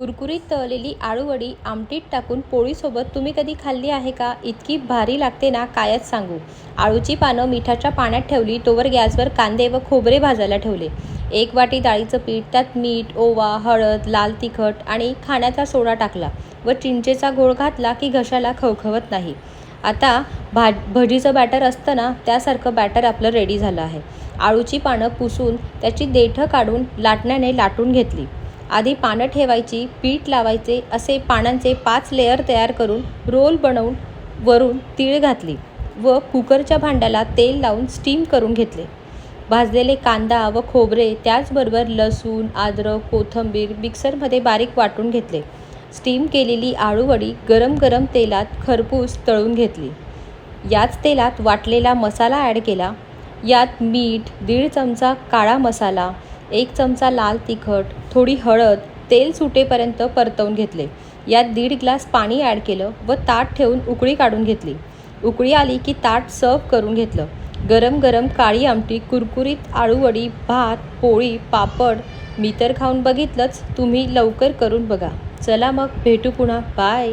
कुरकुरीत तळलेली आळूवडी आमटीत टाकून पोळीसोबत तुम्ही कधी खाल्ली आहे का? इतकी भारी लागते ना, कायच सांगू. आळूची पानं मिठाच्या पाण्यात ठेवली, तोवर गॅसवर कांदे व खोबरे भाजायला ठेवले. 1 वाटी डाळीचं पीठ, त्यात मीठ, ओवा, हळद, लाल तिखट आणि खाण्याचा सोडा टाकला व चिंचेचा घोळ घातला की घशाला खवखवत नाही. आता भजीचं बॅटर असतं ना, त्यासारखं बॅटर आपलं रेडी झालं आहे. आळूची पानं पुसून त्याची देठं काढून लाटण्याने लाटून घेतली. आधी पानं ठेवायची, पीठ लावायचे, असे पानांचे 5 लेयर तयार करून रोल बनवून वरून तीळ घातली व कुकरच्या भांड्याला तेल लावून स्टीम करून घेतले. भाजलेले कांदा व खोबरे, त्याचबरोबर लसूण, अद्रक, कोथिंबीर मिक्सरमध्ये बारीक वाटून घेतले. स्टीम केलेली आळूवडी गरम गरम तेलात खरपूस तळून घेतली. याच तेलात वाटलेला मसाला ॲड केला. यात मीठ, 1.5 चमचा काळा मसाला, 1 चमचा लाल तिखट, थोडी हळद, तेल सुटेपर्यंत परतवून घेतले. यात 1.5 ग्लास पाणी ॲड केलं व ताट ठेवून उकळी काढून घेतली. उकळी आली की ताट सर्व करून घेतलं. गरम गरम काळी आमटी, कुरकुरीत आळूवडी, भात, पोळी, पापड. मी तर खाऊन बघितलंच, तुम्ही लवकर करून बघा. चला मग भेटू पुन्हा. बाय.